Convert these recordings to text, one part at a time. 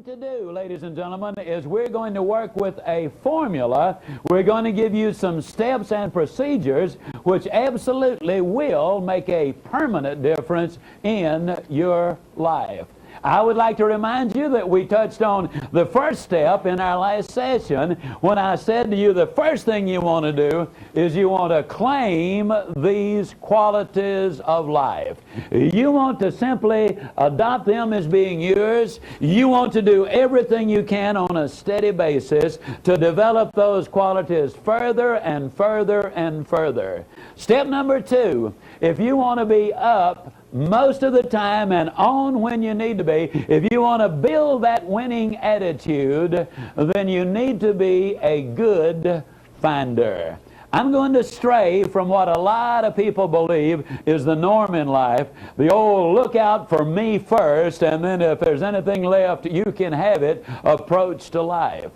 going to do, ladies and gentlemen, is we're going to work with a formula. We're going to give you some steps and procedures which absolutely will make a permanent difference in your life. I would like to remind you that we touched on the first step in our last session when I said to you the first thing you want to do is you want to claim these qualities of life. You want to simply adopt them as being yours. You want to do everything you can on a steady basis to develop those qualities further and further and further. Step number 2, if you want to be up most of the time and on when you need to be, if you want to build that winning attitude, then you need to be a good finder. I'm going to stray from what a lot of people believe is the norm in life, the old look out for me first, and then if there's anything left, you can have it approach to life.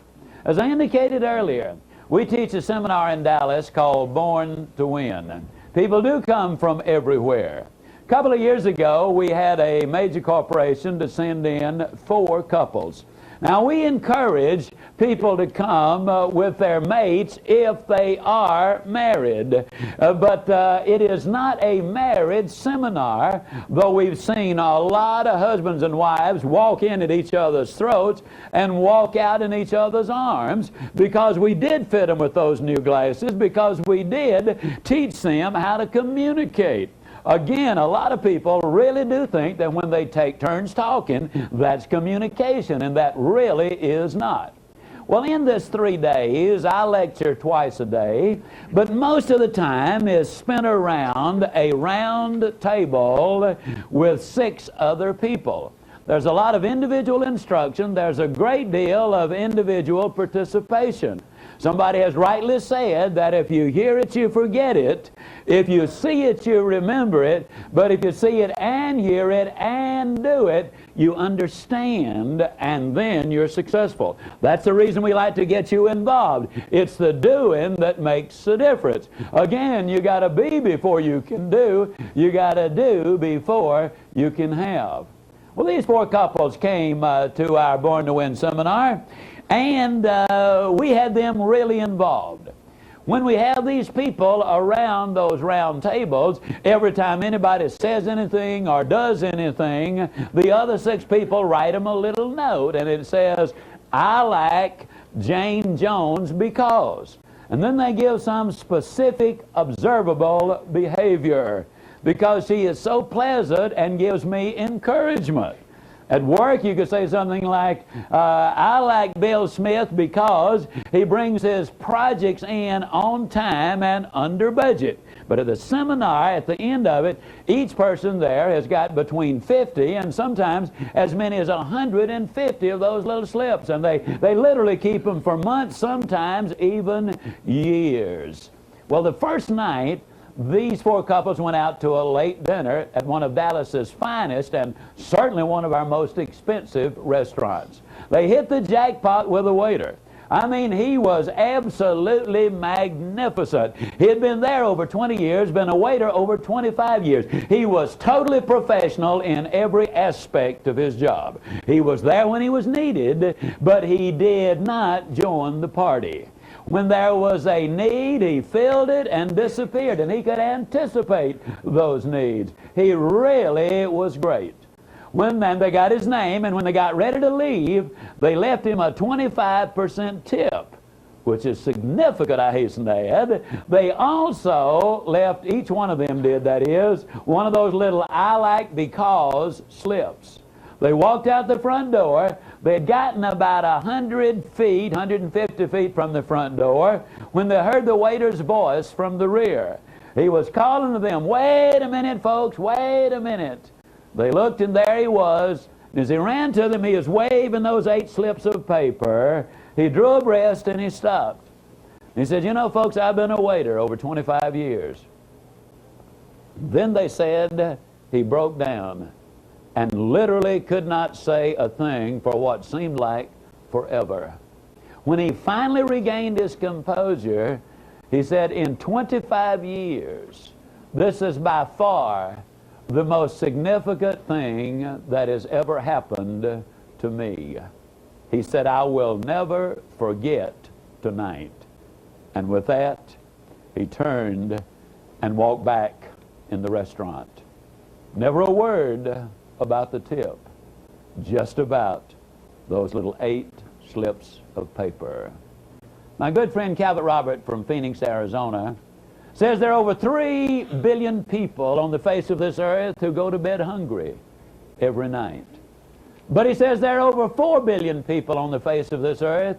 As I indicated earlier, we teach a seminar in Dallas called Born to Win. People do come from everywhere. A couple of years ago, we had a major corporation to send in 4 couples. Now, we encourage people to come with their mates if they are married. But it is not a marriage seminar, though we've seen a lot of husbands and wives walk in at each other's throats and walk out in each other's arms because we did fit them with those new glasses, because we did teach them how to communicate. Again, a lot of people really do think that when they take turns talking, that's communication, and that really is not. Well, in this 3 days, I lecture twice a day, but most of the time is spent around a round table with 6 other people. There's a lot of individual instruction. There's a great deal of individual participation. Somebody has rightly said that if you hear it, you forget it. If you see it, you remember it. But if you see it and hear it and do it, you understand, and then you're successful. That's the reason we like to get you involved. It's the doing that makes the difference. Again, you got to be before you can do. You got to do before you can have. Well, these 4 couples came to our Born to Win seminar, and we had them really involved. When we have these people around those round tables, every time anybody says anything or does anything, the other 6 people write them a little note, and it says, "I like Jane Jones because." And then they give some specific observable behavior. Because she is so pleasant and gives me encouragement. At work, you could say something like, I like Bill Smith because he brings his projects in on time and under budget. But at the seminar, at the end of it, each person there has got between 50 and sometimes as many as 150 of those little slips. And they literally keep them for months, sometimes even years. Well, the first night, these 4 couples went out to a late dinner at one of Dallas's finest and certainly one of our most expensive restaurants. They hit the jackpot with a waiter. I mean, he was absolutely magnificent. He had been there over 20 years, been a waiter over 25 years. He was totally professional in every aspect of his job. He was there when he was needed, but he did not join the party. When there was a need, he filled it and disappeared, and he could anticipate those needs. He really was great. When then they got his name, and when they got ready to leave, they left him a 25% tip, which is significant, I hasten to add. They also left, each one of them did, that is, one of those little I like because slips. They walked out the front door. They had gotten about 100 feet, 150 feet from the front door when they heard the waiter's voice from the rear. He was calling to them, "Wait a minute, folks, wait a minute." They looked, and there he was. And as he ran to them, he was waving those 8 slips of paper. He drew a breath and he stopped. He said, "You know, folks, I've been a waiter over 25 years. Then they said he broke down and literally could not say a thing for what seemed like forever. When he finally regained his composure, he said, "In 25 years, this is by far the most significant thing that has ever happened to me." He said, I will never forget tonight. And with that, he turned and walked back in the restaurant. Never a word about the tip, just about those little 8 slips of paper. My good friend Calvert Robert from Phoenix, Arizona, says there are over 3 billion people on the face of this earth who go to bed hungry every night. But he says there are over 4 billion people on the face of this earth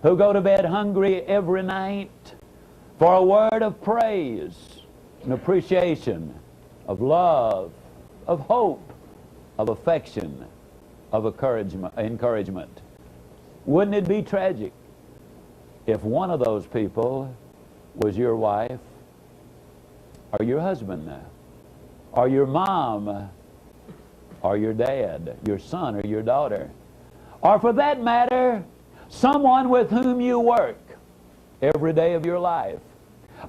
who go to bed hungry every night for a word of praise, an appreciation, of love, of hope, of affection, of encouragement. Wouldn't it be tragic if one of those people was your wife, or your husband, or your mom, or your dad, your son or your daughter, or for that matter, someone with whom you work every day of your life?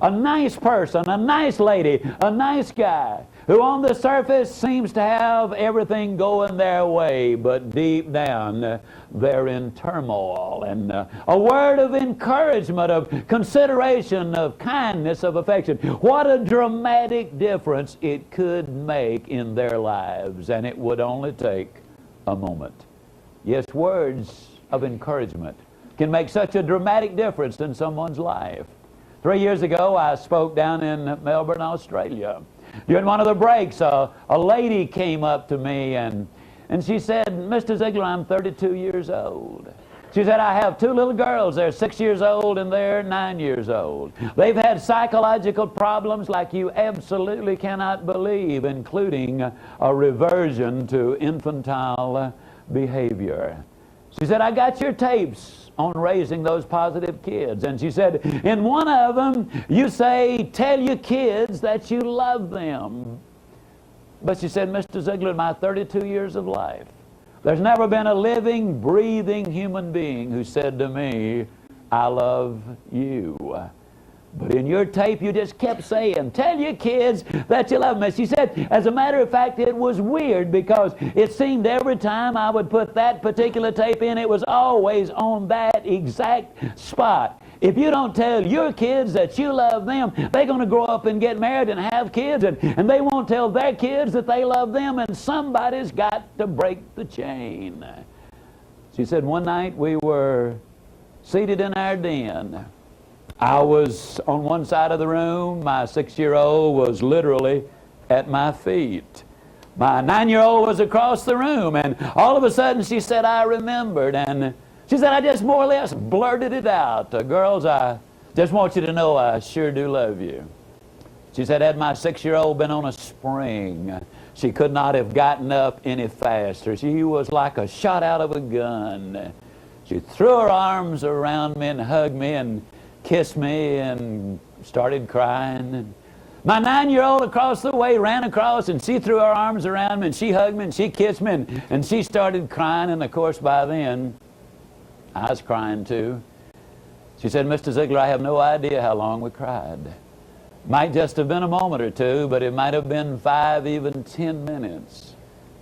A nice person, a nice lady, a nice guy, who on the surface seems to have everything going their way, but deep down they're in turmoil. And a word of encouragement, of consideration, of kindness, of affection. What a dramatic difference it could make in their lives, and it would only take a moment. Yes, words of encouragement can make such a dramatic difference in someone's life. 3 years ago, I spoke down in Melbourne, Australia. During one of the breaks, a lady came up to me and she said, Mr. Ziegler, I'm 32 years old. She said, I have 2 little girls. They're 6 years old and they're 9 years old. They've had psychological problems like you absolutely cannot believe, including a reversion to infantile behavior. She said, I got your tapes on raising those positive kids. And she said, in one of them, you say, tell your kids that you love them. But she said, Mr. Ziegler, in my 32 years of life, there's never been a living, breathing human being who said to me, I love you. But in your tape, you just kept saying, tell your kids that you love them. And she said, as a matter of fact, it was weird because it seemed every time I would put that particular tape in, it was always on that exact spot. If you don't tell your kids that you love them, they're going to grow up and get married and have kids, and they won't tell their kids that they love them, and somebody's got to break the chain. She said, one night we were seated in our den. I was on one side of the room. My 6-year-old was literally at my feet. My 9-year-old was across the room, and all of a sudden she said, I remembered. And she said, I just more or less blurted it out. Girls, I just want you to know I sure do love you. She said, had my 6-year-old been on a spring, she could not have gotten up any faster. She was like a shot out of a gun. She threw her arms around me and hugged me and kissed me and started crying. My 9-year-old across the way ran across and she threw her arms around me and she hugged me and she kissed me and she started crying, and of course by then I was crying too. She said, Mr. Ziegler, I have no idea how long we cried. Might just have been a moment or two, but it might have been 5, even 10 minutes.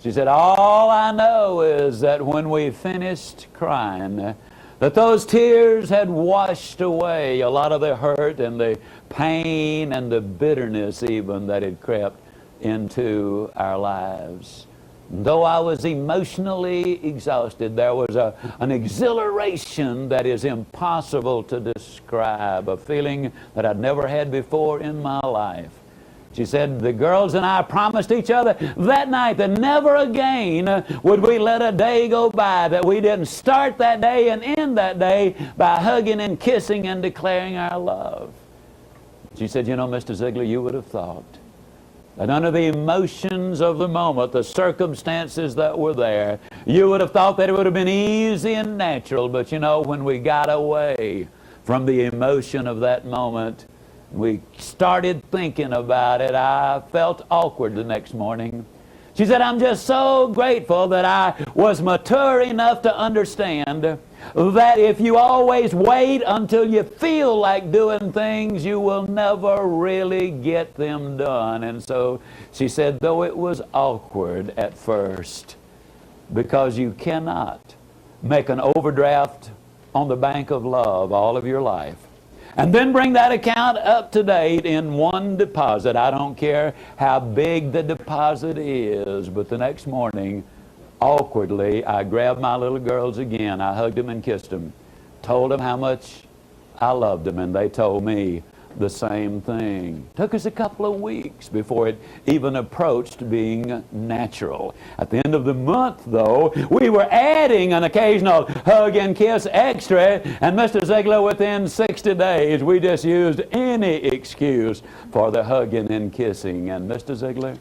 She said, all I know is that when we finished crying, that those tears had washed away a lot of the hurt and the pain and the bitterness even that had crept into our lives. Though I was emotionally exhausted, there was an exhilaration that is impossible to describe, a feeling that I'd never had before in my life. She said, the girls and I promised each other that night that never again would we let a day go by that we didn't start that day and end that day by hugging and kissing and declaring our love. She said, you know, Mr. Ziegler, you would have thought that under the emotions of the moment, the circumstances that were there, you would have thought that it would have been easy and natural. But you know, when we got away from the emotion of that moment, we started thinking about it, I felt awkward the next morning. She said, I'm just so grateful that I was mature enough to understand that if you always wait until you feel like doing things, you will never really get them done. And so she said, though it was awkward at first, because you cannot make an overdraft on the bank of love all of your life, and then bring that account up to date in one deposit. I don't care how big the deposit is, but the next morning, awkwardly, I grabbed my little girls again. I hugged them and kissed them, told them how much I loved them, and they told me the same thing. Took us a couple of weeks before it even approached being natural. At the end of the month, though, we were adding an occasional hug and kiss extra, and Mr. ZIGLAR, within 60 days, we just used any excuse for the hugging and kissing. And Mr. ZIGLAR,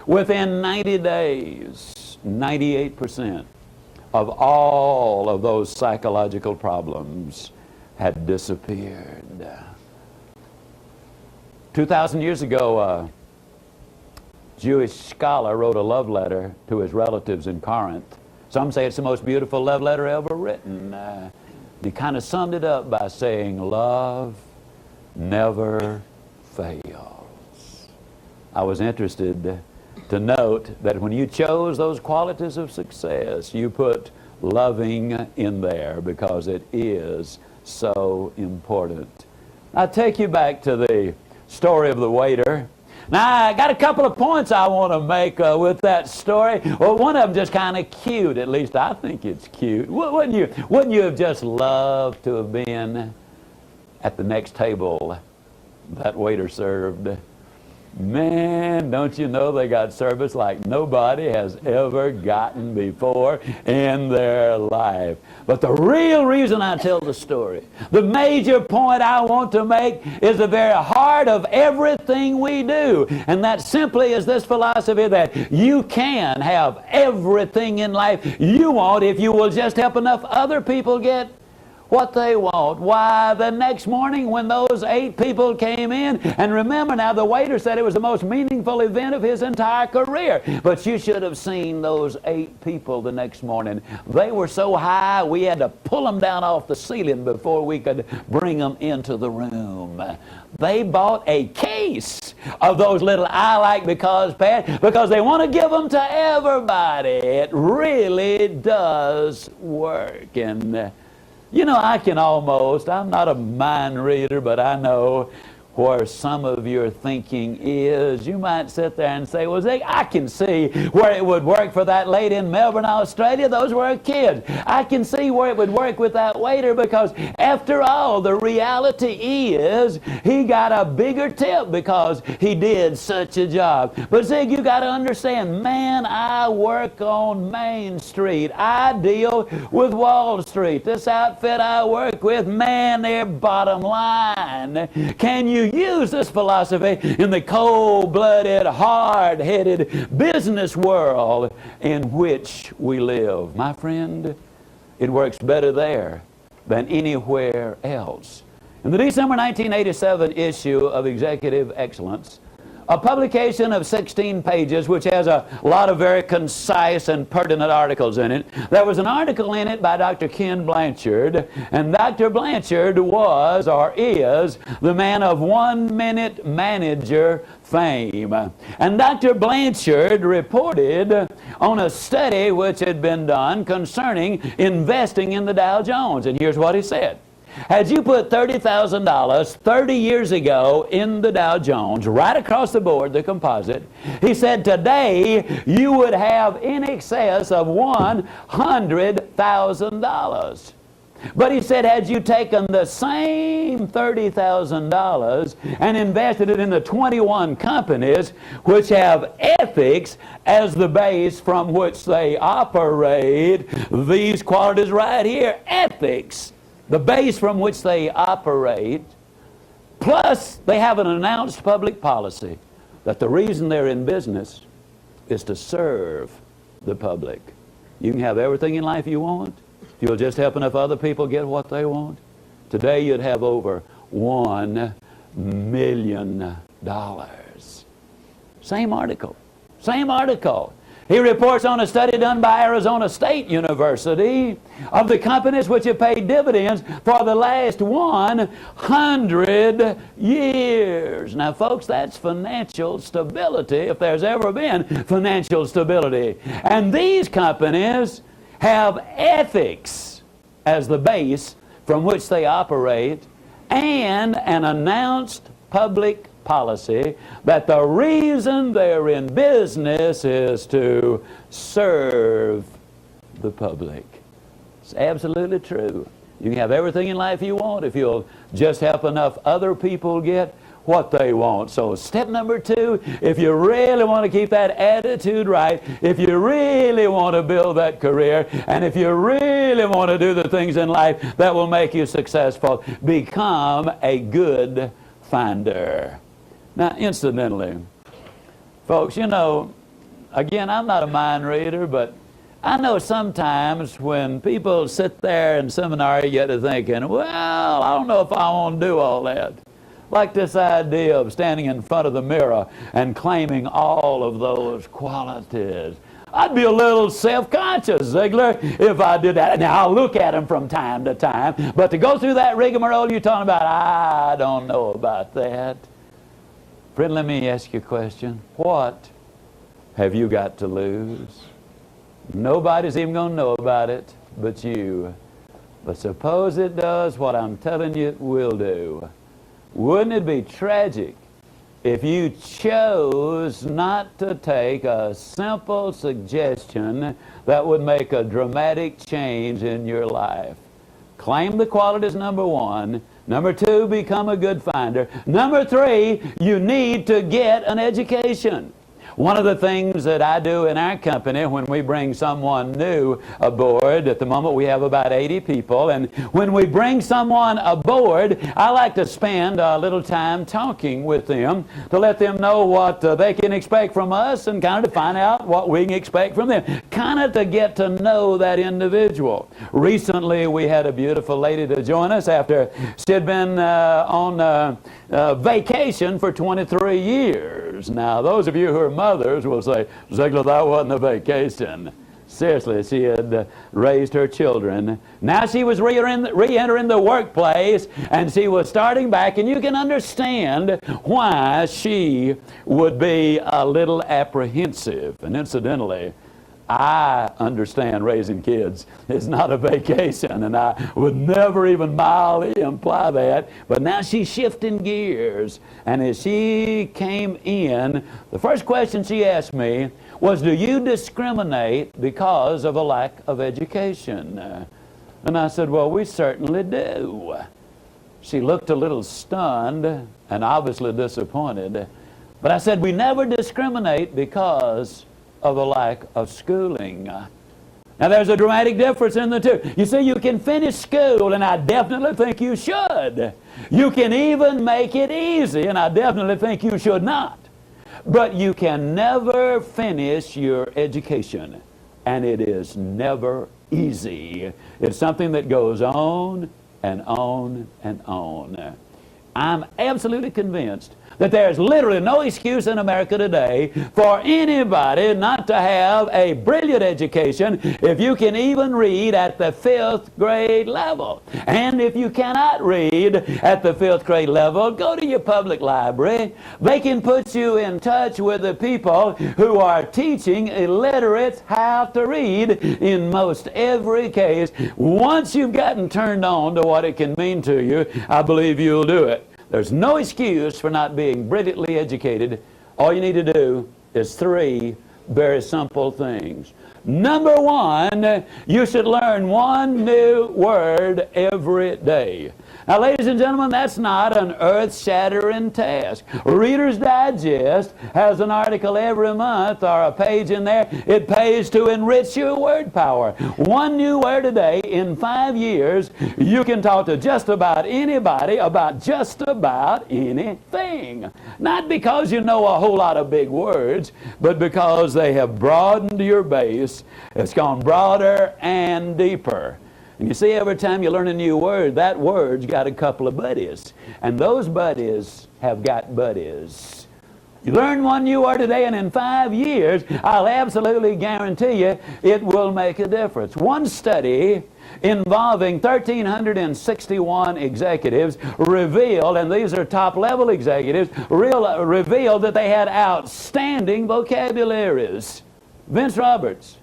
within 90 days, 98% of all of those psychological problems had disappeared. 2,000 years ago, a Jewish scholar wrote a love letter to his relatives in Corinth. Some say it's the most beautiful love letter ever written. He kind of summed it up by saying, love never fails. I was interested to note that when you chose those qualities of success, you put loving in there because it is so important. I'll take you back to the story of the waiter. Now, I got a couple of points I want to make with that story. Well, one of them just kind of cute. At least I think it's cute. Wouldn't you have just loved to have been at the next table that waiter served? Man, don't you know they got service like nobody has ever gotten before in their life. But the real reason I tell the story, the major point I want to make, is the very heart of everything we do. And that simply is this philosophy that you can have everything in life you want if you will just help enough other people get what they want. Why, the next morning when those 8 people came in, and remember now, the waiter said it was the most meaningful event of his entire career, but you should have seen those 8 people the next morning. They were so high we had to pull them down off the ceiling before we could bring them into the room. They bought a case of those little I like because pads because they want to give them to everybody. It really does work. And you know, I'm not a mind reader, but I know where some of your thinking is. You might sit there and say, well, Zig, I can see where it would work for that lady in Melbourne, Australia. Those were kids. I can see where it would work with that waiter because, after all, the reality is he got a bigger tip because he did such a job. But, Zig, you got to understand, man, I work on Main Street. I deal with Wall Street. This outfit I work with, man, their bottom line. Can you use this philosophy in the cold-blooded, hard-headed business world in which we live? My friend, it works better there than anywhere else. In the December 1987 issue of Executive Excellence, a publication of 16 pages which has a lot of very concise and pertinent articles in it. There was an article in it by Dr. Ken Blanchard, and Dr. Blanchard was, or is, the man of 1-minute manager fame. And Dr. Blanchard reported on a study which had been done concerning investing in the Dow Jones. And here's what he said. Had you put $30,000 30 years ago in the Dow Jones, right across the board, the composite, he said today you would have in excess of $100,000. But he said, had you taken the same $30,000 and invested it in the 21 companies which have ethics as the base from which they operate, these qualities right here, ethics, the base from which they operate, plus they have an announced public policy that the reason they're in business is to serve the public. You can have everything in life you want if you'll just help enough other people get what they want. Today you'd have over $1 million. Same article. He reports on a study done by Arizona State University of the companies which have paid dividends for the last 100 years. Now, folks, that's financial stability if there's ever been financial stability. And these companies have ethics as the base from which they operate, and an announced public policy that the reason they're in business is to serve the public. It's absolutely true. You can have everything in life you want if you'll just help enough other people get what they want. So step number 2, if you really want to keep that attitude right, if you really want to build that career, and if you really want to do the things in life that will make you successful, become a good finder. Now, incidentally, folks, you know, again, I'm not a mind reader, but I know sometimes when people sit there in seminar, you get to thinking, well, I don't know if I want to do all that. Like this idea of standing in front of the mirror and claiming all of those qualities. I'd be a little self-conscious, Ziglar, if I did that. Now, I'll look at them from time to time, but to go through that rigmarole you're talking about, I don't know about that. Friend, let me ask you a question. What have you got to lose? Nobody's even going to know about it but you. But suppose it does what I'm telling you it will do. Wouldn't it be tragic if you chose not to take a simple suggestion that would make a dramatic change in your life? Claim the qualities, number 1. Number 2, become a good finder. Number 3, you need to get an education. One of the things that I do in our company when we bring someone new aboard, at the moment we have about 80 people, and when we bring someone aboard, I like to spend a little time talking with them to let them know what they can expect from us and kind of to find out what we can expect from them. Kind of to get to know that individual. Recently we had a beautiful lady to join us after she had been on vacation for 23 years. Now, those of you who are mothers will say, Ziglar, that wasn't a vacation. Seriously, she had raised her children. Now she was re-entering the workplace, and she was starting back, and you can understand why she would be a little apprehensive. And incidentally, I understand raising kids is not a vacation, and I would never even mildly imply that. But now she's shifting gears, and as she came in, the first question she asked me was, do you discriminate because of a lack of education? And I said, well, we certainly do. She looked a little stunned and obviously disappointed. But I said, we never discriminate because of a lack of schooling. Now, there's a dramatic difference in the two. You see, you can finish school, and I definitely think you should. You can even make it easy, and I definitely think you should not. But you can never finish your education, and it is never easy. It's something that goes on and on and on. I'm absolutely convinced that there's literally no excuse in America today for anybody not to have a brilliant education if you can even read at the 5th grade level. And if you cannot read at the 5th grade level, go to your public library. They can put you in touch with the people who are teaching illiterates how to read in most every case. Once you've gotten turned on to what it can mean to you, I believe you'll do it. There's no excuse for not being brilliantly educated. All you need to do is 3 very simple things. Number 1, you should learn 1 new word every day. Now, ladies and gentlemen, that's not an earth-shattering task. Reader's Digest has an article every month or a page in there. It pays to enrich your word power. 1 new word a day in 5 years, you can talk to just about anybody about just about anything. Not because you know a whole lot of big words, but because they have broadened your base. It's gone broader and deeper. And you see, every time you learn a new word, that word's got a couple of buddies. And those buddies have got buddies. You learn 1 new word a day, and in 5 years, I'll absolutely guarantee you it will make a difference. One study involving 1,361 executives revealed, and these are top-level executives, revealed that they had outstanding vocabularies. Vince Roberts,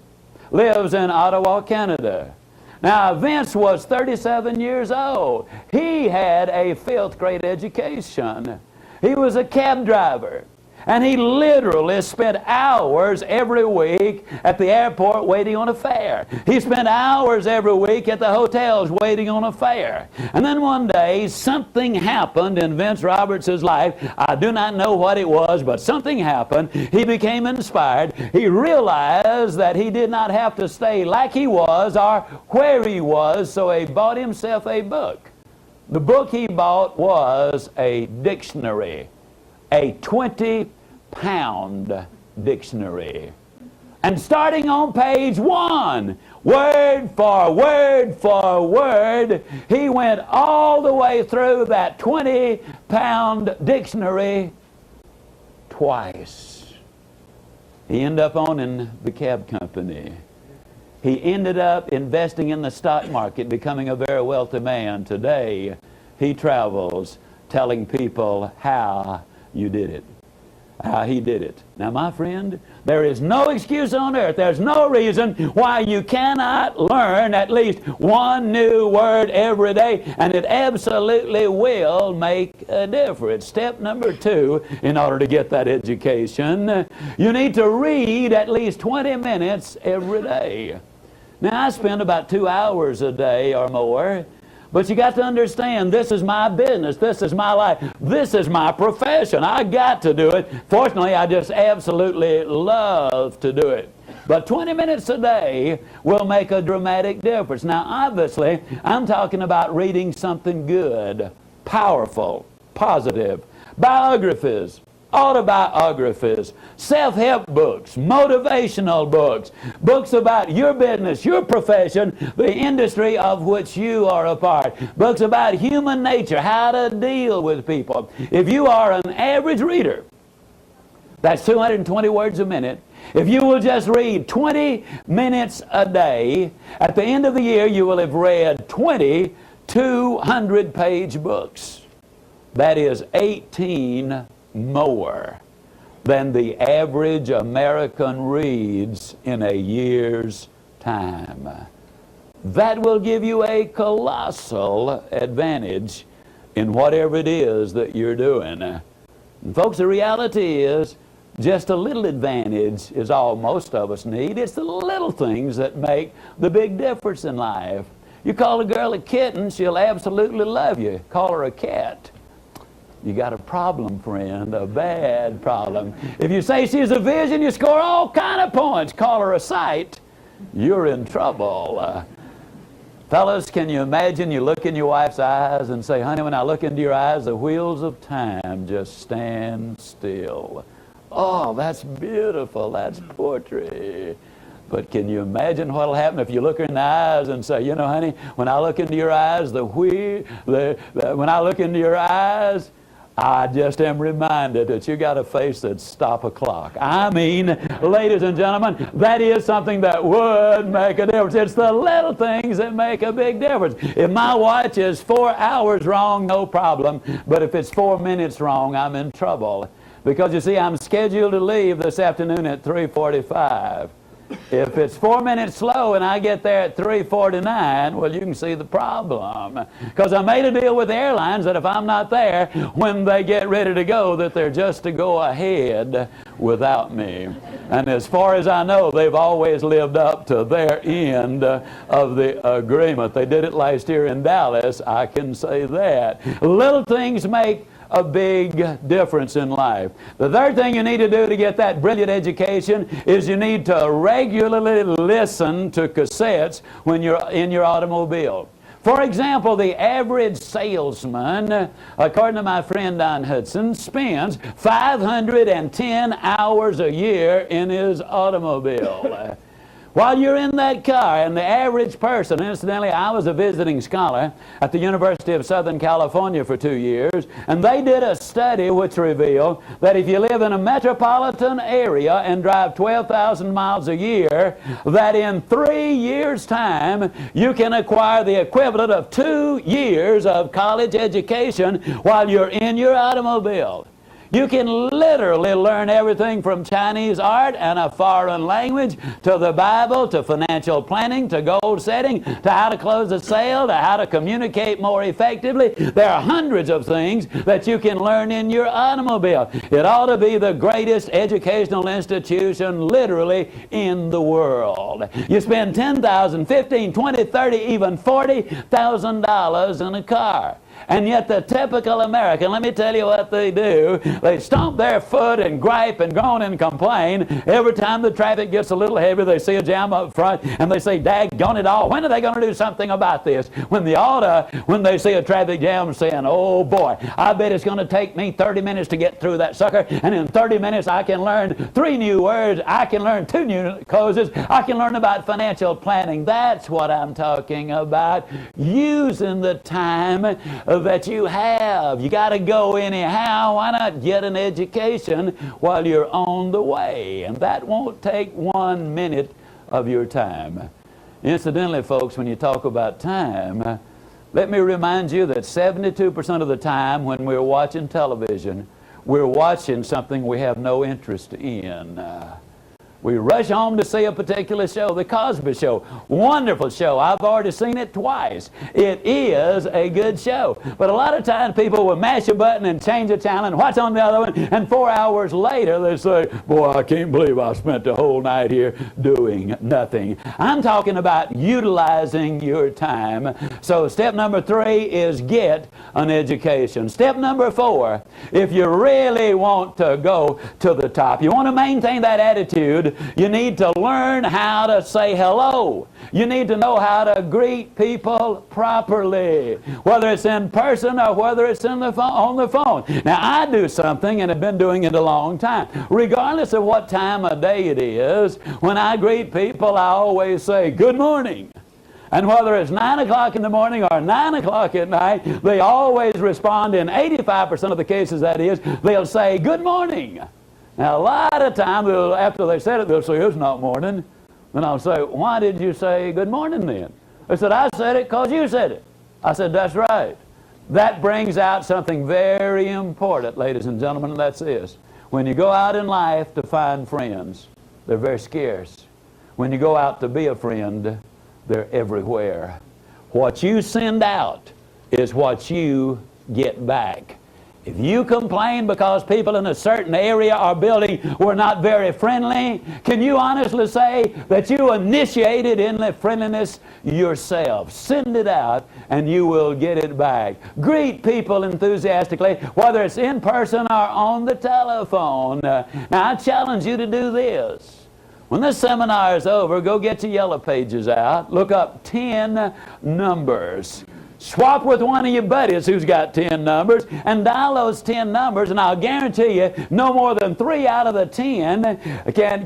lives in Ottawa, Canada. Now, Vince was 37 years old. He had a 5th grade education. He was a cab driver. And he literally spent hours every week at the airport waiting on a fare. He spent hours every week at the hotels waiting on a fare. And then one day, something happened in Vince Roberts' life. I do not know what it was, but something happened. He became inspired. He realized that he did not have to stay like he was or where he was, so he bought himself a book. The book he bought was a dictionary. A 20-pound dictionary. And starting on page 1, word for word for word, he went all the way through that 20-pound dictionary twice. He ended up owning the cab company. He ended up investing in the stock market, becoming a very wealthy man. Today, he travels telling people how you did it, how he did it. Now, my friend, there is no excuse on earth. There's no reason why you cannot learn at least one new word every day, and it absolutely will make a difference. Step number 2, in order to get that education, you need to read at least 20 minutes every day. Now, I spend about 2 hours a day or more. But you got to understand, this is my business, this is my life, this is my profession. I got to do it. Fortunately, I just absolutely love to do it. But 20 minutes a day will make a dramatic difference. Now, obviously, I'm talking about reading something good, powerful, positive, biographies, autobiographies, self-help books, motivational books, books about your business, your profession, the industry of which you are a part, books about human nature, how to deal with people. If you are an average reader, that's 220 words a minute. If you will just read 20 minutes a day, at the end of the year you will have read 20 200-page books. That is 18 more than the average American reads in a year's time. That will give you a colossal advantage in whatever it is that you're doing. And folks, the reality is just a little advantage is all most of us need. It's the little things that make the big difference in life. You call a girl a kitten, she'll absolutely love you. Call her a cat, you got a problem, friend, a bad problem. If you say she's a vision, you score all kind of points. Call her a sight, you're in trouble. Fellas, can you imagine you look in your wife's eyes and say, honey, when I look into your eyes, the wheels of time just stand still. Oh, that's beautiful, that's poetry. But can you imagine what will happen if you look her in the eyes and say, you know, honey, when I look into your eyes, when I look into your eyes, I just am reminded that you got a face that'd stop a clock. I mean, ladies and gentlemen, that is something that would make a difference. It's the little things that make a big difference. If my watch is 4 hours wrong, no problem. But if it's 4 minutes wrong, I'm in trouble. Because you see, I'm scheduled to leave this afternoon at 3:45. If it's 4 minutes slow and I get there at 3:49, well, you can see the problem. Because I made a deal with the airlines that if I'm not there when they get ready to go, that they're just to go ahead without me. And as far as I know, they've always lived up to their end of the agreement. They did it last year in Dallas, I can say that. Little things make a big difference in life. The third thing you need to do to get that brilliant education is you need to regularly listen to cassettes when you're in your automobile. For example, the average salesman, according to my friend Don Hudson, spends 510 hours a year in his automobile. While you're in that car, and the average person, incidentally, I was a visiting scholar at the University of Southern California for 2 years, and they did a study which revealed that if you live in a metropolitan area and drive 12,000 miles a year, that in 3 years' time, you can acquire the equivalent of 2 years of college education while you're in your automobile. You can literally learn everything from Chinese art and a foreign language to the Bible, to financial planning, to goal setting, to how to close a sale, to how to communicate more effectively. There are hundreds of things that you can learn in your automobile. It ought to be the greatest educational institution literally in the world. You spend $10,000, $15,000, $20,000, $30,000, even $40,000 in a car. And yet the typical American, let me tell you what they do. They stomp their foot and gripe and groan and complain. Every time the traffic gets a little heavy, they see a jam up front, and they say, daggone it all, when are they going to do something about this? When they see a traffic jam, saying, oh boy, I bet it's going to take me 30 minutes to get through that sucker, and in 30 minutes I can learn 3 new words, I can learn 2 new closes, I can learn about financial planning. That's what I'm talking about. Using the time that you have. You got to go anyhow. Why not get an education while you're on the way? And that won't take 1 minute of your time. Incidentally, folks, when you talk about time, let me remind you that 72% of the time when we're watching television, we're watching something we have no interest in. We rush home to see a particular show, The Cosby Show. Wonderful show. I've already seen it twice. It is a good show. But a lot of times people will mash a button and change a channel and watch on the other one, and 4 hours later they say, boy, I can't believe I spent the whole night here doing nothing. I'm talking about utilizing your time. So step number 3 is get an education. Step number 4, if you really want to go to the top, you want to maintain that attitude, you need to learn how to say hello. You need to know how to greet people properly, whether it's in person or whether it's on the phone. Now, I do something, and have been doing it a long time. Regardless of what time of day it is, when I greet people, I always say, good morning. And whether it's 9 o'clock in the morning or 9 o'clock at night, they always respond, in 85% of the cases that is, they'll say, good morning. Now, a lot of times, after they said it, they'll say, it's not morning. Then I'll say, why did you say good morning then? They said, I said it because you said it. I said, that's right. That brings out something very important, ladies and gentlemen, and that's this. When you go out in life to find friends, they're very scarce. When you go out to be a friend, they're everywhere. What you send out is what you get back. If you complain because people in a certain area or building were not very friendly, can you honestly say that you initiated in the friendliness yourself? Send it out and you will get it back. Greet people enthusiastically, whether it's in person or on the telephone. Now, I challenge you to do this. When this seminar is over, go get your yellow pages out, look up 10 numbers. Swap with one of your buddies who's got 10 numbers and dial those 10 numbers, and I'll guarantee you no more than 3 out of the 10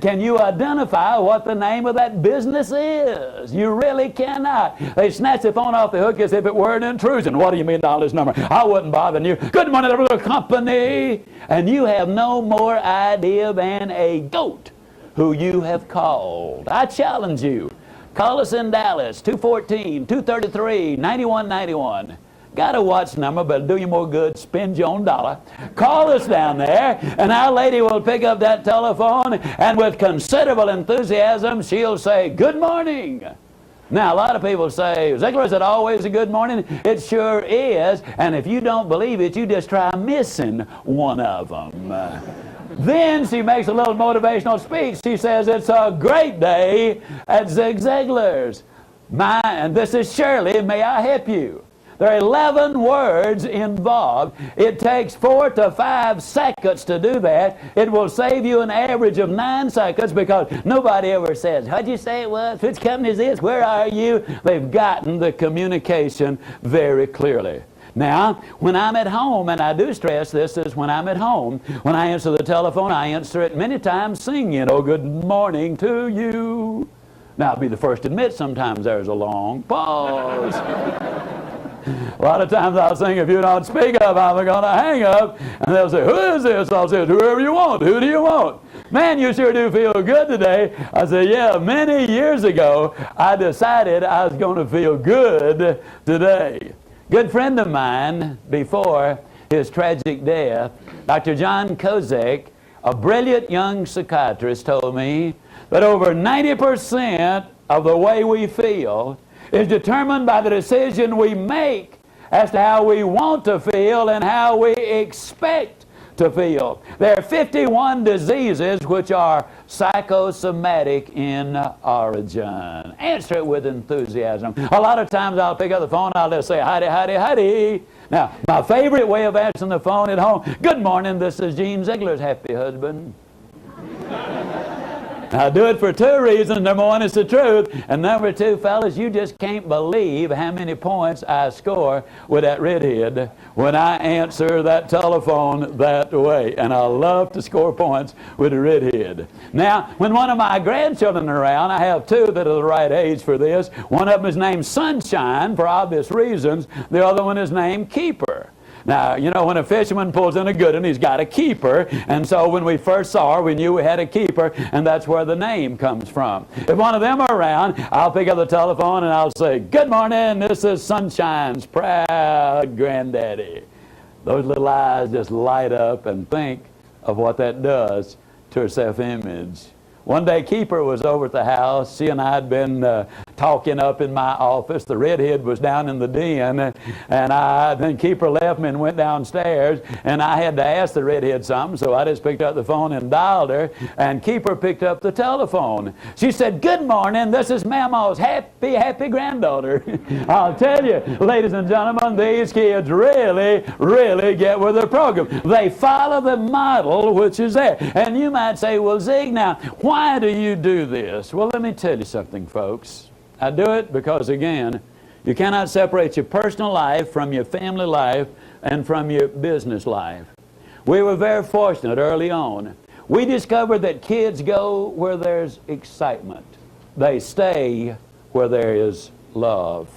can you identify what the name of that business is. You really cannot. They snatch the phone off the hook as if it were an intrusion. What do you mean dial this number? I wouldn't bother you. Good morning, little company. And you have no more idea than a goat who you have called. I challenge you. Call us in Dallas, 214-233-9191. Got a watch number, but it'll do you more good. Spend your own dollar. Call us down there, and our lady will pick up that telephone, and with considerable enthusiasm, she'll say, good morning. Now, a lot of people say, ZIGLAR, is it always a good morning? It sure is, and if you don't believe it, you just try missing one of them. Then she makes a little motivational speech. She says, it's a great day at Zig Ziglar's. And this is Shirley, may I help you? There are 11 words involved. It takes 4 to 5 seconds to do that. It will save you an average of 9 seconds because nobody ever says, how'd you say it was? Which company is this? Where are you? They've gotten the communication very clearly. Now, when I'm at home, and I do stress this is when I'm at home, when I answer the telephone, I answer it many times singing, oh, good morning to you. Now, I'll be the first to admit sometimes there's a long pause. A lot of times I'll sing, if you don't speak up, I'm going to hang up. And they'll say, who is this? I'll say, whoever you want. Who do you want? Man, you sure do feel good today. I say, yeah, many years ago, I decided I was going to feel good today. Good friend of mine before his tragic death, Dr. John Kozak, a brilliant young psychiatrist, told me that over 90% of the way we feel is determined by the decision we make as to how we want to feel and how we expect to feel. There are 51 diseases which are psychosomatic in origin. Answer it with enthusiasm. A lot of times I'll pick up the phone, I'll just say, "Howdy, howdy, howdy." Now, my favorite way of answering the phone at home, "Good morning, this is Gene Ziegler's happy husband." Now, I do it for two reasons. Number one, it's the truth. And number two, fellas, you just can't believe how many points I score with that redhead when I answer that telephone that way. And I love to score points with a redhead. Now, when one of my grandchildren are around, I have two that are the right age for this. One of them is named Sunshine for obvious reasons. The other one is named Keeper. Now, you know, when a fisherman pulls in a good one, he's got a keeper. And so when we first saw her, we knew we had a keeper, and that's where the name comes from. If one of them are around, I'll pick up the telephone and I'll say, "Good morning, this is Sunshine's proud granddaddy." Those little eyes just light up and think of what that does to her self-image. One day, Keeper was over at the house. She and I had been talking up in my office. The redhead was down in the den, and then Keeper left me and went downstairs, and I had to ask the redhead something, so I just picked up the phone and dialed her, and Keeper picked up the telephone. She said, "Good morning, this is Mama's happy granddaughter." I'll tell you, ladies and gentlemen, these kids really get with the program. They follow the model which is there. And you might say, "Well, Zig, now, why do you do this?" Well, let me tell you something, folks. I do it because, again, you cannot separate your personal life from your family life and from your business life. We were very fortunate early on. We discovered that kids go where there's excitement. They stay where there is love.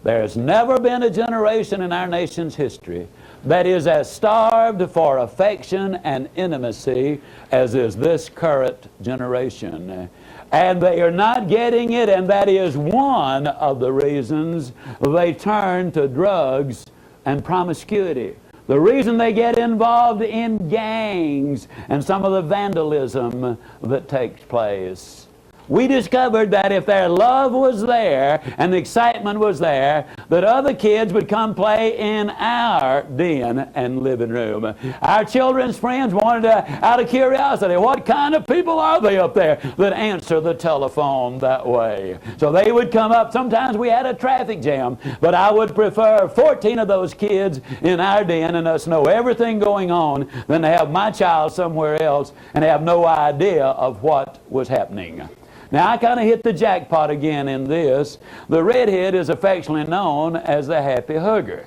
There's never been a generation in our nation's history that is as starved for affection and intimacy as is this current generation. And they are not getting it, and that is one of the reasons they turn to drugs and promiscuity. The reason they get involved in gangs and some of the vandalism that takes place. We discovered that if their love was there and the excitement was there, that other kids would come play in our den and living room. Our children's friends wanted to, out of curiosity, what kind of people are they up there that answer the telephone that way? So they would come up. Sometimes we had a traffic jam, but I would prefer 14 of those kids in our den and us know everything going on than to have my child somewhere else and have no idea of what was happening. Now, I kind of hit the jackpot again in this. The redhead is affectionately known as the happy hugger.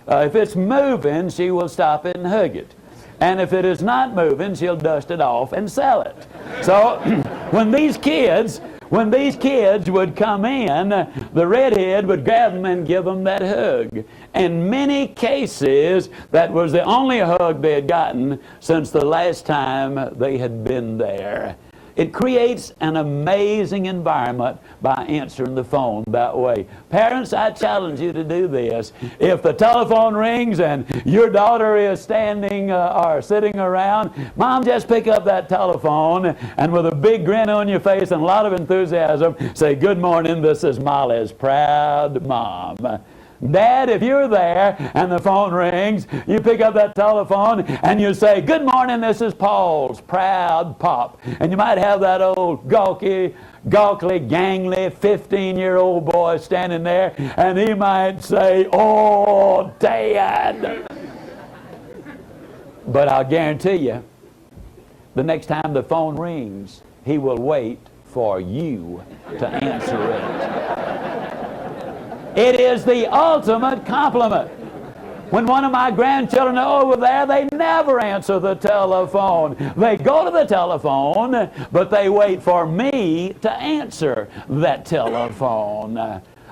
If it's moving, she will stop it and hug it. And if it is not moving, she'll dust it off and sell it. So when these kids would come in, the redhead would grab them and give them that hug. In many cases, that was the only hug they had gotten since the last time they had been there. It creates an amazing environment by answering the phone that way. Parents, I challenge you to do this. If the telephone rings and your daughter is standing or sitting around, Mom, just pick up that telephone and with a big grin on your face and a lot of enthusiasm, say, "Good morning, this is Molly's proud mom." Dad, if you're there and the phone rings, you pick up that telephone and you say, "Good morning, this is Paul's proud pop." And you might have that old gawky, gangly 15-year-old boy standing there, and he might say, "Oh, Dad." But I'll guarantee you, the next time the phone rings, he will wait for you to answer it. It is the ultimate compliment. When one of my grandchildren are over there, they never answer the telephone. They go to the telephone, but they wait for me to answer that telephone.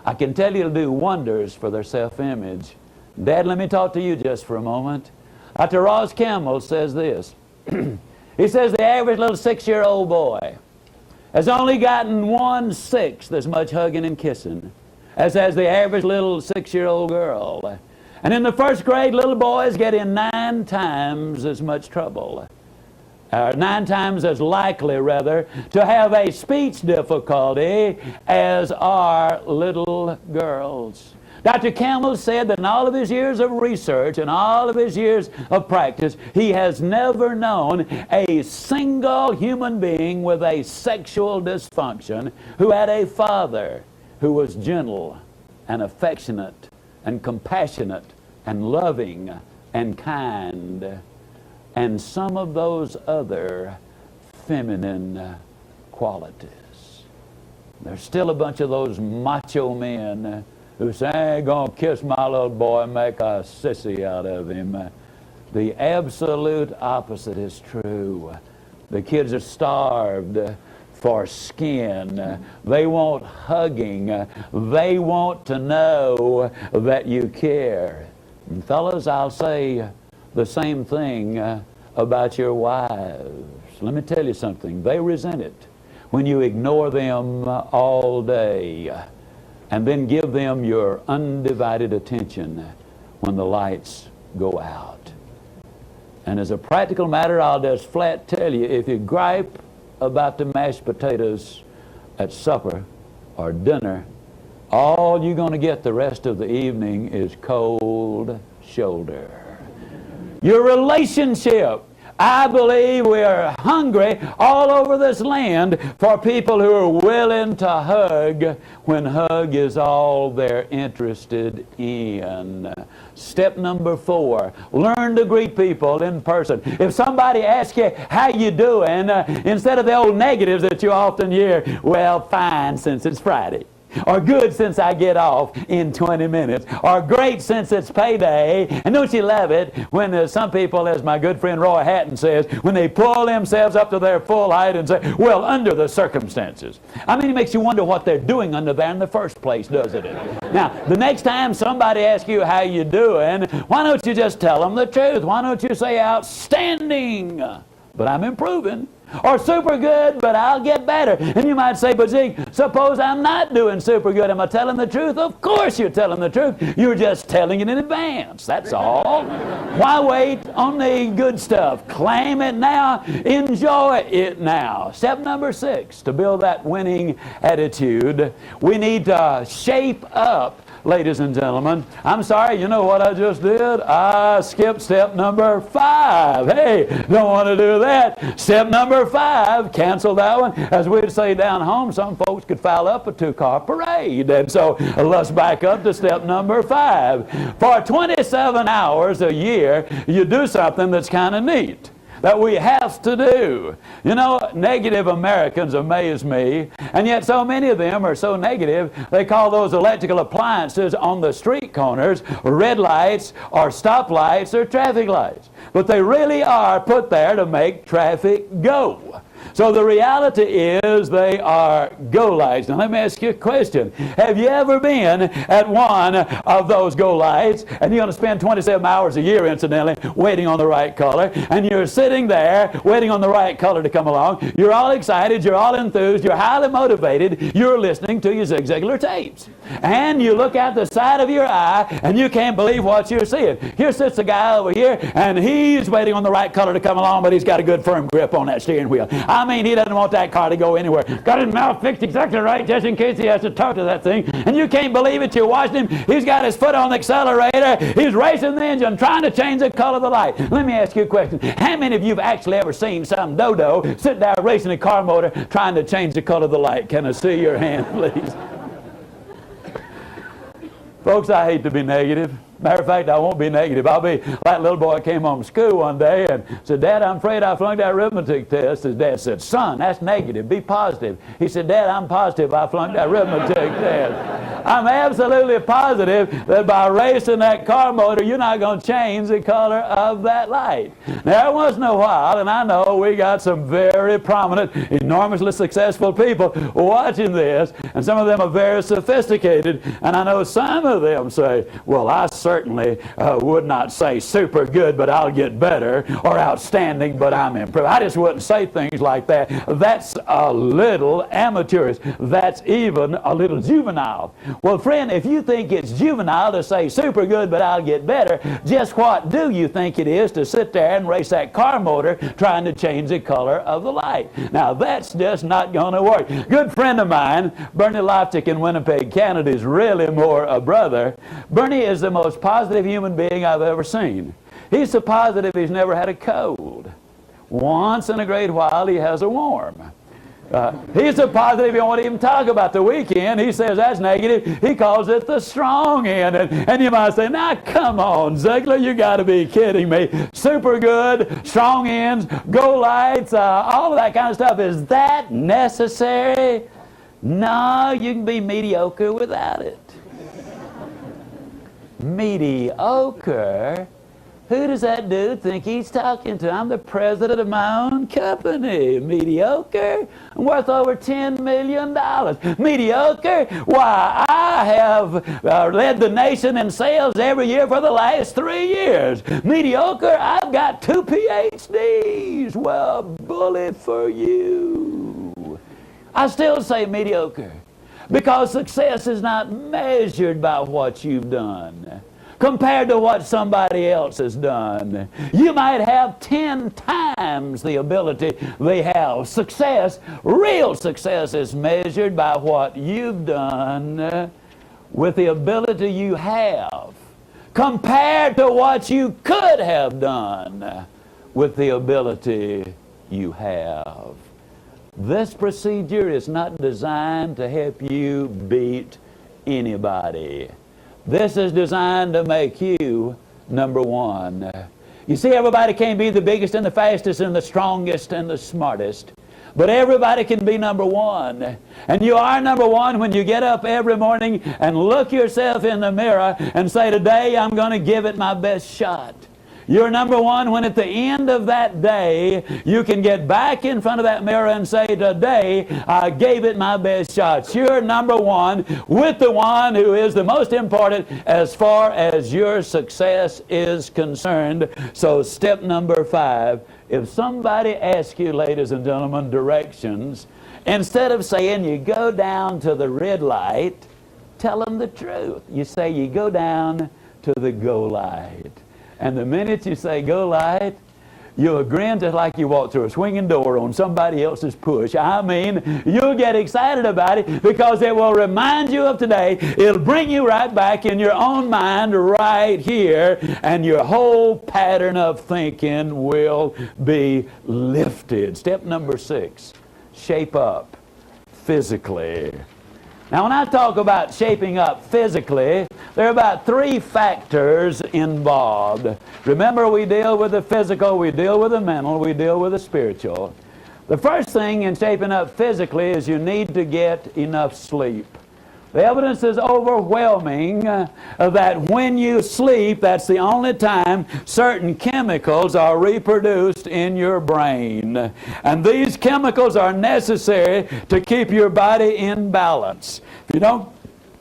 I can tell you it'll do wonders for their self-image. Dad, let me talk to you just for a moment. Dr. Ross Campbell says this. He says the average little 6-year-old boy has only gotten 1/6 as much hugging and kissing as has the average little 6-year-old girl. And in the first grade, little boys get in 9 times as much trouble. 9 times as likely, rather, to have a speech difficulty as are little girls. Dr. Campbell said that in all of his years of research and all of his years of practice, he has never known a single human being with a sexual dysfunction who had a father who was gentle and affectionate and compassionate and loving and kind, and some of those other feminine qualities. There's still a bunch of those macho men who say, I ain't gonna kiss my little boy and make a sissy out of him. The absolute opposite is true. The kids are starved for skin. They want hugging. They want to know that you care. And fellas, I'll say the same thing about your wives. Let me tell you something. They resent it when you ignore them all day and then give them your undivided attention when the lights go out. And as a practical matter, I'll just flat tell you, if you gripe about the mashed potatoes at supper or dinner, all you're going to get the rest of the evening is cold shoulder. Your relationship. I believe we are hungry all over this land for people who are willing to hug when hug is all they're interested in. Step number 4, learn to greet people in person. If somebody asks you, how you doing, instead of the old negatives that you often hear, well, fine since it's Friday. Or good since I get off in 20 minutes. Or great since it's payday. And don't you love it when some people, as my good friend Roy Hatton says, when they pull themselves up to their full height and say, well, under the circumstances. I mean, it makes you wonder what they're doing under there in the first place, doesn't it? Now, the next time somebody asks you how you doing, why don't you just tell them the truth? Why don't you say outstanding, but I'm improving? Or super good, but I'll get better. And you might say, but Zig, suppose I'm not doing super good. Am I telling the truth? Of course you're telling the truth. You're just telling it in advance. That's all. Why wait on the good stuff? Claim it now. Enjoy it now. Step number 6, to build that winning attitude, we need to shape up. Ladies and gentlemen, I'm sorry, you know what I just did? I skipped step number 5. Hey, don't want to do that. Step number 5, cancel that one. As we'd say down home, some folks could foul up a 2-car parade. And so let's back up to step number 5. For 27 hours a year, you do something that's kind of neat, that we have to do. You know, negative Americans amaze me, and yet so many of them are so negative, they call those electrical appliances on the street corners red lights or stoplights or traffic lights. But they really are put there to make traffic go. So the reality is they are go lights. Now let me ask you a question. Have you ever been at one of those go lights, and you're going to spend 27 hours a year, incidentally, waiting on the right color, and you're sitting there waiting on the right color to come along. You're all excited, you're all enthused, you're highly motivated, you're listening to your ZIGLAR tapes. And you look out the side of your eye, and you can't believe what you're seeing. Here sits a guy over here, and he's waiting on the right color to come along, but he's got a good firm grip on that steering wheel. I mean, he doesn't want that car to go anywhere. Got his mouth fixed exactly right just in case he has to talk to that thing. And you can't believe it. You're watching him. He's got his foot on the accelerator. He's racing the engine, trying to change the color of the light. Let me ask you a question. How many of you have actually ever seen some dodo sit there racing a car motor trying to change the color of the light? Can I see your hand, please? Folks, I hate to be negative. Matter of fact, I won't be negative. I'll be like that little boy came home from school one day and said, Dad, I'm afraid I flunked that arithmetic test. His dad said, son, that's negative. Be positive. He said, Dad, I'm positive I flunked that arithmetic test. I'm absolutely positive that by racing that car motor, you're not going to change the color of that light. Now, every once in a while, and I know we got some very prominent, enormously successful people watching this, and some of them are very sophisticated, and I know some of them say, well, I certainly certainly would not say super good, but I'll get better, or outstanding, but I'm improved. I just wouldn't say things like that. That's a little amateurish. That's even a little juvenile. Well, friend, if you think it's juvenile to say super good, but I'll get better, just what do you think it is to sit there and race that car motor trying to change the color of the light? Now, that's just not going to work. Good friend of mine, Bernie Loftic in Winnipeg, Canada, is really more a brother. Bernie is the most positive human being I've ever seen. He's so positive he's never had a cold. Once in a great while he has a warm. He's so positive he won't even talk about the weekend. He says that's negative. He calls it the strong end. And you might say, now come on, Ziglar, you got to be kidding me. Super good, strong ends, go lights, all of that kind of stuff. Is that necessary? No, you can be mediocre without it. Mediocre? Who does that dude think he's talking to? I'm the president of my own company. Mediocre? I'm worth over $10 million. Mediocre? Why, I have led the nation in sales every year for the last 3 years. Mediocre? I've got 2 PhDs. Well, bully for you. I still say mediocre, because success is not measured by what you've done compared to what somebody else has done. You might have 10 times the ability they have. Success, real success, is measured by what you've done with the ability you have compared to what you could have done with the ability you have. This procedure is not designed to help you beat anybody. This is designed to make you number one. You see, everybody can't be the biggest and the fastest and the strongest and the smartest, but everybody can be number one. And you are number one when you get up every morning and look yourself in the mirror and say, today I'm going to give it my best shot. You're number one when at the end of that day you can get back in front of that mirror and say, today I gave it my best shot. You're number one with the one who is the most important as far as your success is concerned. So step number 5, if somebody asks you, ladies and gentlemen, directions, instead of saying you go down to the red light, tell them the truth. You say you go down to the go light. And the minute you say go light, you'll grin just like you walk through a swinging door on somebody else's push. I mean, you'll get excited about it because it will remind you of today. It'll bring you right back in your own mind right here, and your whole pattern of thinking will be lifted. Step number 6, shape up physically. Now, when I talk about shaping up physically, there are about 3 factors involved. Remember, we deal with the physical, we deal with the mental, we deal with the spiritual. The first thing in shaping up physically is you need to get enough sleep. The evidence is overwhelming that when you sleep, that's the only time certain chemicals are reproduced in your brain. And these chemicals are necessary to keep your body in balance.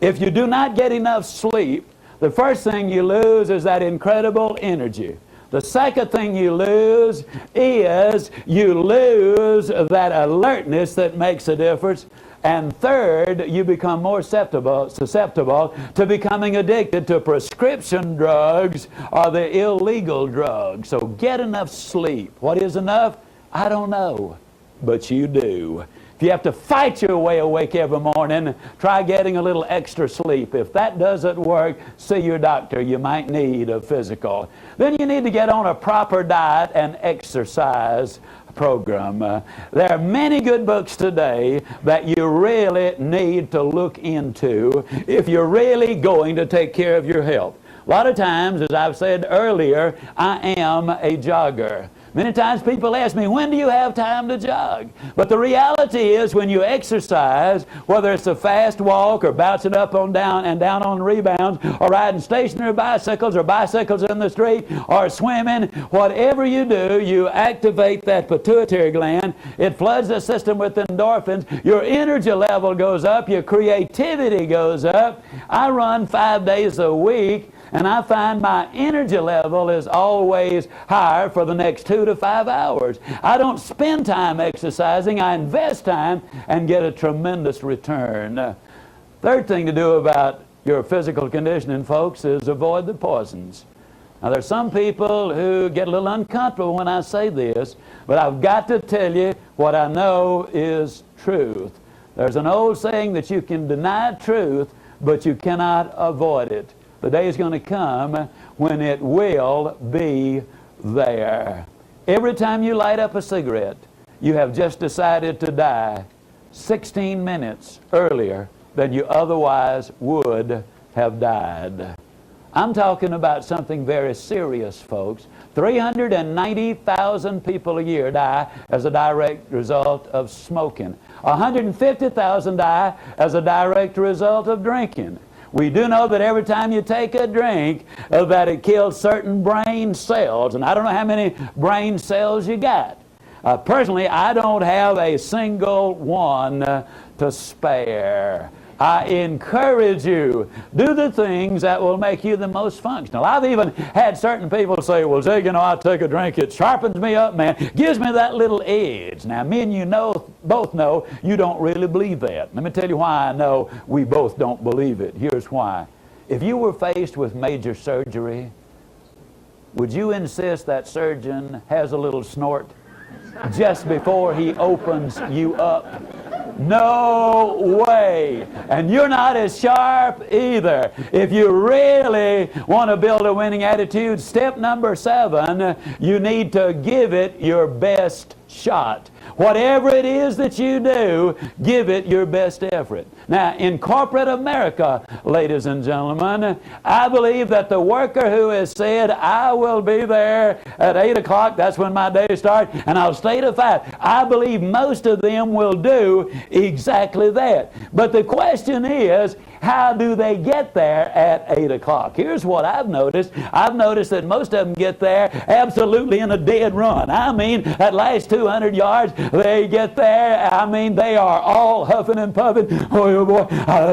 If you do not get enough sleep, the first thing you lose is that incredible energy. The second thing you lose is you lose that alertness that makes a difference. And third, you become more susceptible to becoming addicted to prescription drugs or the illegal drugs. So get enough sleep. What is enough? I don't know, but you do. If you have to fight your way awake every morning, try getting a little extra sleep. If that doesn't work, see your doctor. You might need a physical. Then you need to get on a proper diet and exercise program. There are many good books today that you really need to look into if you're really going to take care of your health. A lot of times, as I've said earlier, I am a jogger. Many times people ask me, when do you have time to jog? But the reality is when you exercise, whether it's a fast walk or bouncing up on down and down on rebounds or riding stationary bicycles or bicycles in the street or swimming, whatever you do, you activate that pituitary gland. It floods the system with endorphins. Your energy level goes up. Your creativity goes up. I run 5 days a week. and I find my energy level is always higher for the next 2 to 5 hours. I don't spend time exercising, I invest time and get a tremendous return. Third thing to do about your physical conditioning, folks, is avoid the poisons. Now, there's some people who get a little uncomfortable when I say this, but I've got to tell you what I know is truth. There's an old saying that you can deny truth, but you cannot avoid it. The day is going to come when it will be there. Every time you light up a cigarette, you have just decided to die 16 minutes earlier than you otherwise would have died. I'm talking about something very serious, folks. 390,000 people a year die as a direct result of smoking. 150,000 die as a direct result of drinking. We do know that every time you take a drink, that it kills certain brain cells, and I don't know how many brain cells you got. Personally, I don't have a single one to spare. I encourage you, do the things that will make you the most functional. I've even had certain people say, well, Zig, you know, I take a drink, it sharpens me up, man, gives me that little edge. Now, me and you both know you don't really believe that. Let me tell you why I know we both don't believe it. Here's why. If you were faced with major surgery, would you insist that surgeon has a little snort just before he opens you up? No way. And you're not as sharp either. If you really want to build a winning attitude, step number 7, you need to give it your best shot. Whatever it is that you do, give it your best effort. Now, in corporate America, ladies and gentlemen, I believe that the worker who has said, I will be there at 8 o'clock, that's when my day starts, and I'll stay to 5, I believe most of them will do exactly that. But the question is, how do they get there at 8 o'clock? Here's what I've noticed. I've noticed that most of them get there absolutely in a dead run. I mean, that last 200 yards, they get there. I mean, they are all huffing and puffing. Oh, boy,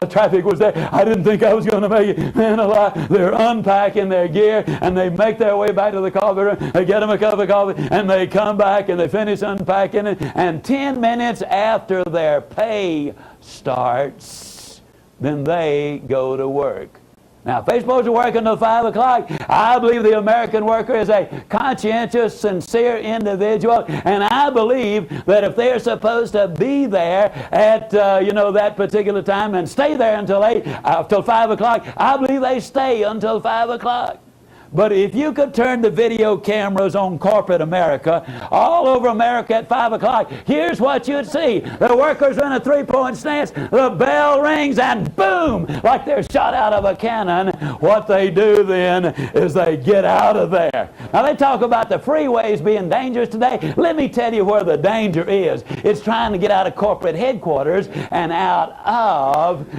traffic was there. I didn't think I was going to make it. Man alive. They're unpacking their gear, and they make their way back to the coffee room. They get them a cup of coffee, and they come back, and they finish unpacking it. And 10 minutes after their pay starts, then they go to work. Now, if they're supposed to work until 5 o'clock, I believe the American worker is a conscientious, sincere individual, and I believe that if they're supposed to be there at, that particular time and stay there until 5 o'clock, I believe they stay until 5 o'clock. But if you could turn the video cameras on corporate America, all over America at 5 o'clock, here's what you'd see. The workers run a three-point stance, the bell rings, and boom, like they're shot out of a cannon. What they do then is they get out of there. Now, they talk about the freeways being dangerous today. Let me tell you where the danger is. It's trying to get out of corporate headquarters and out of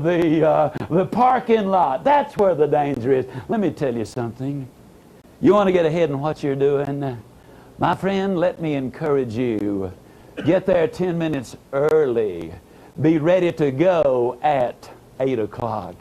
the parking lot. That's where the danger is. Let me tell you something. You want to get ahead in what you're doing? My friend, let me encourage you. Get there 10 minutes early. Be ready to go at 8 o'clock.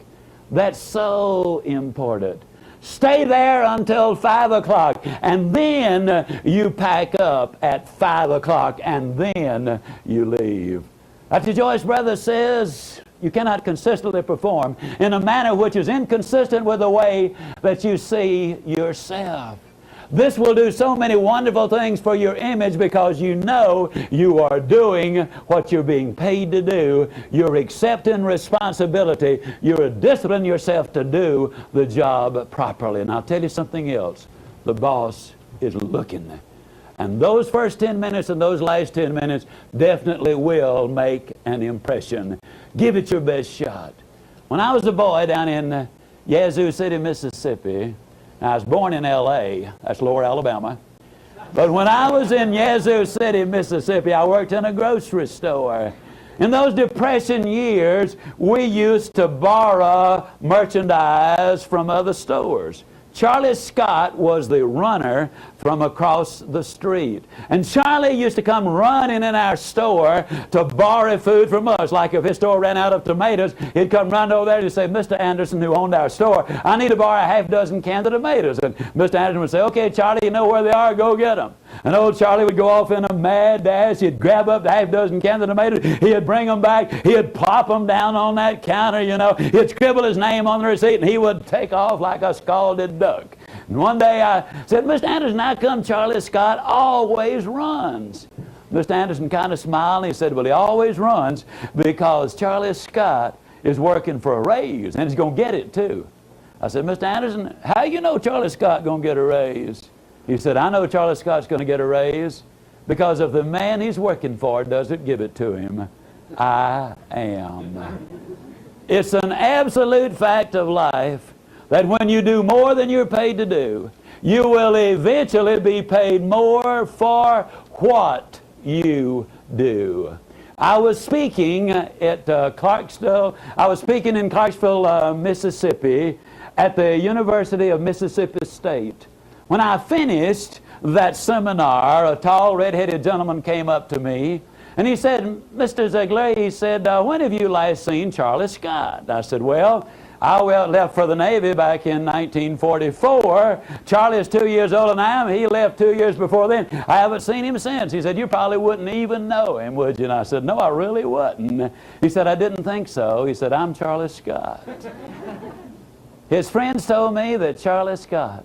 That's so important. Stay there until 5 o'clock, and then you pack up at 5 o'clock, and then you leave. Dr. Joyce Brothers says, you cannot consistently perform in a manner which is inconsistent with the way that you see yourself. This will do so many wonderful things for your image because you know you are doing what you're being paid to do. You're accepting responsibility. You're disciplining yourself to do the job properly. And I'll tell you something else. The boss is looking. And those first 10 minutes and those last 10 minutes definitely will make an impression. Give it your best shot. When I was a boy down in Yazoo City, Mississippi, I was born in L.A., that's Lower Alabama. But when I was in Yazoo City, Mississippi, I worked in a grocery store. In those Depression years, we used to borrow merchandise from other stores. Charlie Scott was the runner from across the street. And Charlie used to come running in our store to borrow food from us. Like if his store ran out of tomatoes, he'd come running over there and say, Mr. Anderson, who owned our store, I need to borrow a half dozen cans of tomatoes. And Mr. Anderson would say, okay, Charlie, you know where they are, go get them. And old Charlie would go off in a mad dash. He'd grab up the half dozen cans of tomatoes. He'd bring them back. He'd plop them down on that counter, you know. He'd scribble his name on the receipt, and he would take off like a scalded duck. And one day I said, Mr. Anderson, how come Charlie Scott always runs? Mr. Anderson kind of smiled, and he said, well, he always runs because Charlie Scott is working for a raise, and he's going to get it too. I said, Mr. Anderson, how you know Charlie Scott going to get a raise? He said, I know Charlie Scott's going to get a raise because if the man he's working for doesn't give it to him, I am. It's an absolute fact of life that when you do more than you're paid to do, you will eventually be paid more for what you do. I was speaking at Clarksville. I was speaking in Clarksville, Mississippi, at the University of Mississippi State. When I finished that seminar, a tall, red-headed gentleman came up to me, and he said, Mr. Ziegler, he said, when have you last seen Charlie Scott? I said, well, I left for the Navy back in 1944. Charlie is 2 years older than I am. He left 2 years before then. I haven't seen him since. He said, you probably wouldn't even know him, would you? And I said, no, I really wouldn't. He said, I didn't think so. He said, I'm Charlie Scott. His friends told me that Charlie Scott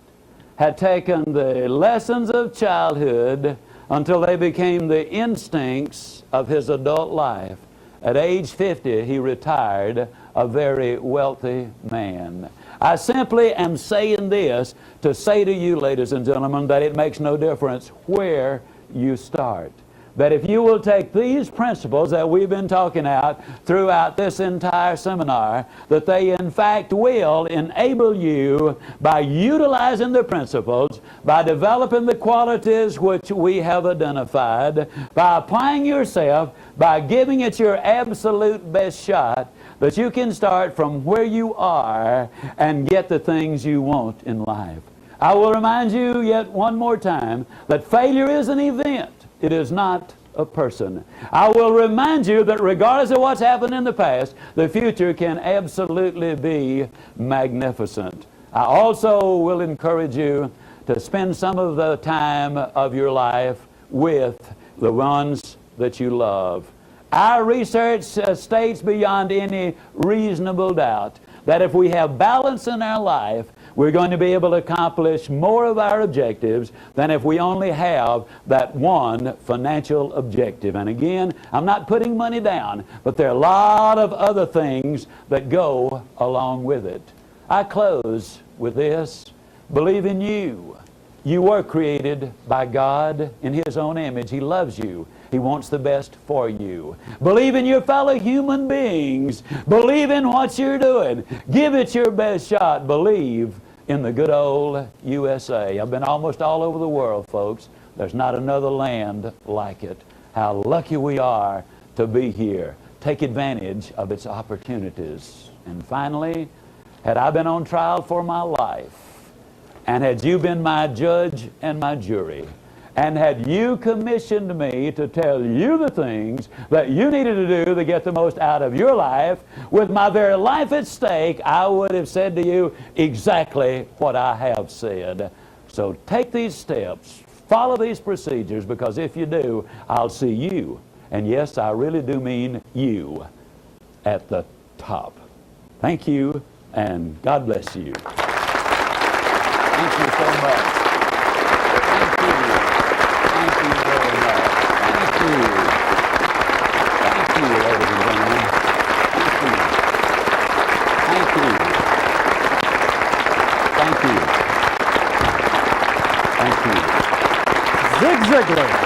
had taken the lessons of childhood until they became the instincts of his adult life. At age 50, he retired a very wealthy man. I simply am saying this to say to you, ladies and gentlemen, that it makes no difference where you start. That if you will take these principles that we've been talking about throughout this entire seminar, that they in fact will enable you, by utilizing the principles, by developing the qualities which we have identified, by applying yourself, by giving it your absolute best shot, that you can start from where you are and get the things you want in life. I will remind you yet one more time that failure is an event. It is not a person. I will remind you that regardless of what's happened in the past, the future can absolutely be magnificent. I also will encourage you to spend some of the time of your life with the ones that you love. Our research states beyond any reasonable doubt that if we have balance in our life, we're going to be able to accomplish more of our objectives than if we only have that one financial objective. And again, I'm not putting money down, but there are a lot of other things that go along with it. I close with this. Believe in you. You were created by God in His own image. He loves you. He wants the best for you. Believe in your fellow human beings. Believe in what you're doing. Give it your best shot. Believe in the good old USA. I've been almost all over the world, folks. There's not another land like it. How lucky we are to be here. Take advantage of its opportunities. And finally, had I been on trial for my life, and had you been my judge and my jury, and had you commissioned me to tell you the things that you needed to do to get the most out of your life, with my very life at stake, I would have said to you exactly what I have said. So take these steps, follow these procedures, because if you do, I'll see you, and yes, I really do mean you, at the top. Thank you, and God bless you. Thank you so much. Thank you. Thank you very much. Thank you. Thank you, ladies and gentlemen. Thank you. Thank you. Thank you. Thank you. Zig Ziglar.